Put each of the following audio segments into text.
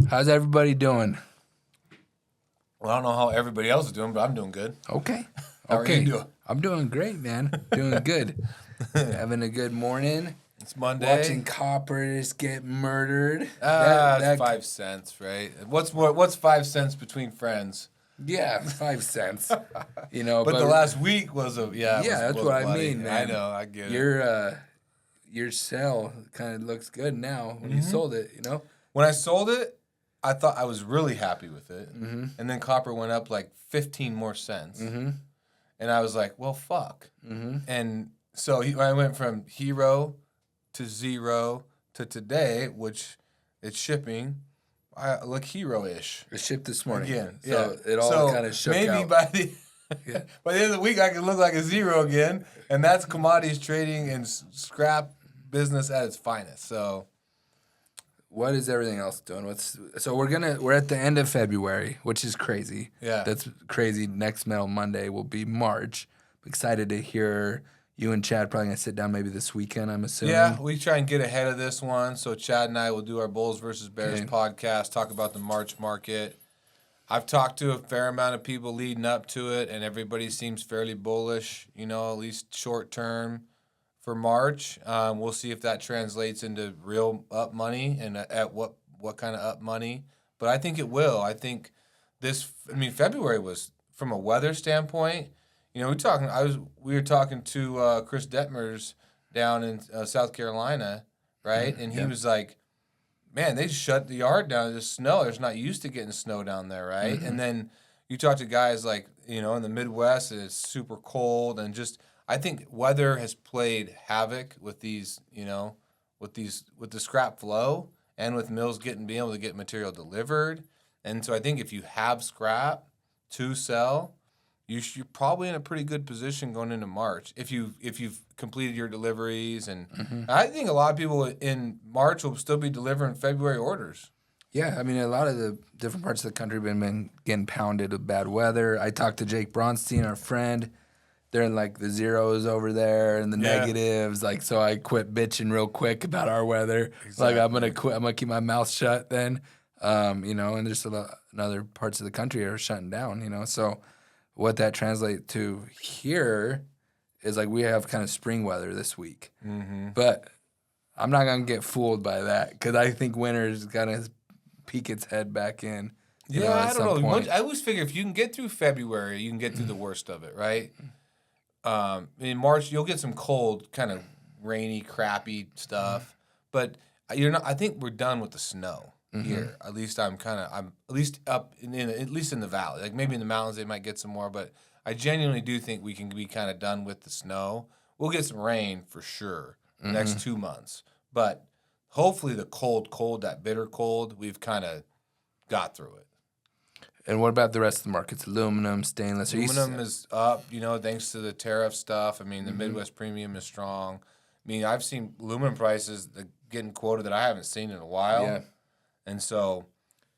How's everybody doing? Well, I don't know how everybody else is doing, but I'm doing good. Okay. How are you doing? I'm doing great, man. Doing good. Having a good morning. It's Monday. Watching coppers get murdered. It's 5 cents, right? What's 5 cents between friends? Yeah, 5 cents. But the last week was that's what I mean, man. I know, I get it. Your sale kind of looks good now when you sold it, When I sold it, I thought I was really happy with it. And then copper went up like 15 more cents. And I was like, well, fuck. And so I went from hero to zero to today, which it's shipping. I look hero-ish. It shipped this morning. Again. So it all kind of shook maybe out. by the end of the week, I can look like a zero again. And that's commodities trading and scrap business at its finest. So what is everything else doing? We're at the end of February, which is crazy. Yeah. That's crazy. Next Metal Monday will be March. I'm excited to hear you and Chad probably gonna sit down maybe this weekend, I'm assuming. Yeah, we try and get ahead of this one. So Chad and I will do our Bulls versus Bears podcast, talk about the March market. I've talked to a fair amount of people leading up to it, and everybody seems fairly bullish, at least short term for March. We'll see if that translates into real up money and at what kind of up money. But I think it will. I think February was, from a weather standpoint, we were talking to Chris Detmers down in South Carolina, right? And he was like, man, they shut the yard down. There's snow. They're not used to getting snow down there, right? And then you talk to guys like, in the Midwest, and it's super cold. And just, I think weather has played havoc with these, with the scrap flow and with mills being able to get material delivered. And so I think if you have scrap to sell, you're probably in a pretty good position going into March if you've completed your deliveries, and I think a lot of people in March will still be delivering February orders. Yeah, a lot of the different parts of the country have been getting pounded with bad weather. I talked to Jake Bronstein, our friend. They're in like the zeros over there and the negatives. Like, so I quit bitching real quick about our weather. Exactly. Like, I'm gonna quit. I'm gonna keep my mouth shut then. And there's a lot in other parts of the country are shutting down. So what that translates to here is like we have kind of spring weather this week. But I'm not going to get fooled by that because I think winter's going to peek its head back in. I don't know. I always figure if you can get through February, you can get through the worst of it, right? In March, you'll get some cold, kind of rainy, crappy stuff. But I think we're done with the snow. Here, at least I'm at least up at least in the valley. Like maybe in the mountains they might get some more, but I genuinely do think we can be kind of done with the snow. We'll get some rain for sure the next 2 months, but hopefully the cold, that bitter cold, we've kind of got through it. And what about the rest of the markets? Aluminum, stainless. Aluminum is up, thanks to the tariff stuff. The Midwest premium is strong. I've seen aluminum prices getting quoted that I haven't seen in a while. Yeah. And so,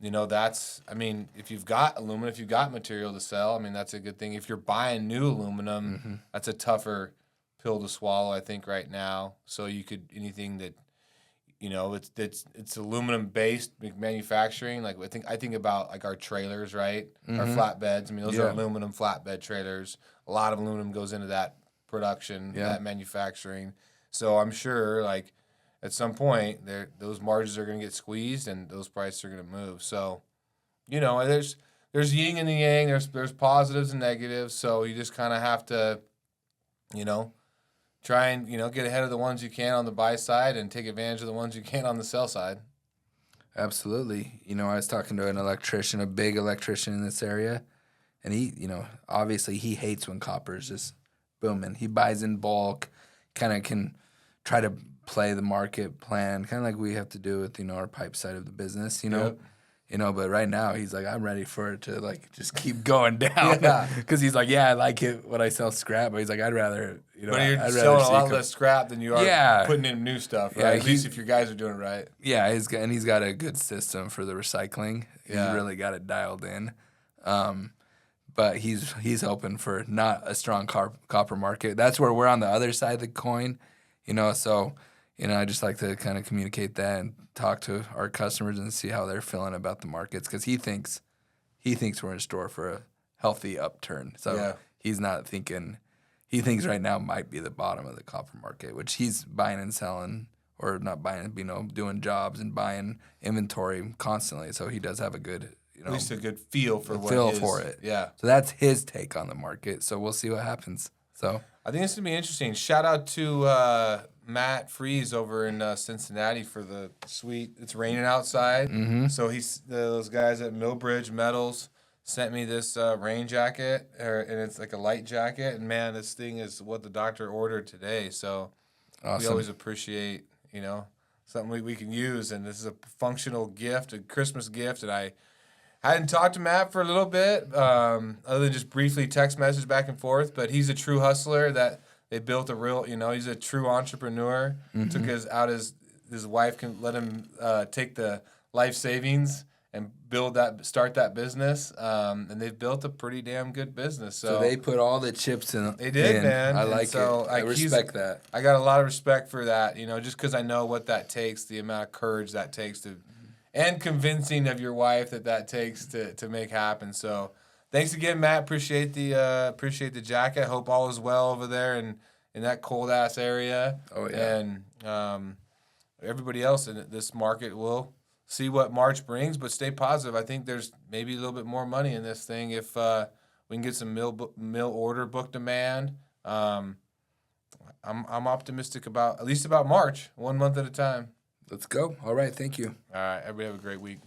that's, if you've got aluminum, if you've got material to sell, that's a good thing. If you're buying new aluminum, that's a tougher pill to swallow, I think, right now. So you could, anything that, it's aluminum based manufacturing. Like I think about like our trailers, right? Our flatbeds. Those are aluminum flatbed trailers. A lot of aluminum goes into that production, that manufacturing. So I'm sure like, at some point, those margins are going to get squeezed, and those prices are going to move. So, there's yin and the yang. There's positives and negatives. So you just kind of have to, try and get ahead of the ones you can on the buy side, and take advantage of the ones you can on the sell side. Absolutely. I was talking to an electrician, a big electrician in this area, and he, obviously he hates when copper's just booming. He buys in bulk, kind of can try to play the market plan, kind of like we have to do with, our pipe side of the business, but right now he's like, I'm ready for it to like just keep going down. Because he's like, I like it when I sell scrap, but he's like, I'd rather, But you're selling a lot less scrap than you are putting in new stuff, right? At least if your guys are doing it right. Yeah, he's got a good system for the recycling. He's really got it dialed in. But he's hoping for not a strong copper market. That's where we're on the other side of the coin, so I just like to kind of communicate that and talk to our customers and see how they're feeling about the markets because he thinks we're in store for a healthy upturn. So he's not thinking. He thinks right now might be the bottom of the copper market, which he's buying and selling, or not buying, doing jobs and buying inventory constantly. So he does have a good, at least a good feel for it. Yeah. So that's his take on the market. So we'll see what happens. So I think it's gonna be interesting. Shout out to Matt Freeze over in Cincinnati for the sweet. It's raining outside, so those guys at Millbridge Metals sent me this rain jacket, and it's like a light jacket. And man, this thing is what the doctor ordered today. So we always appreciate, something we can use. And this is a functional gift, a Christmas gift. And I hadn't talked to Matt for a little bit, other than just briefly text message back and forth. But he's a true hustler that they built a real, he's a true entrepreneur. Took his wife can let him take the life savings and start that business, and they've built a pretty damn good business. So they put all the chips in. They did, man. I like it. I respect that. I got a lot of respect for that, just because I know what that takes, the amount of courage that takes and convincing of your wife that takes to make happen. So thanks again, Matt. Appreciate the jacket. Hope all is well over there in that cold ass area. Oh yeah. And everybody else in this market will see what March brings, but stay positive. I think there's maybe a little bit more money in this thing if we can get some mill order book demand. I'm optimistic at least about March, 1 month at a time. Let's go. All right. Thank you. All right. Everybody have a great week.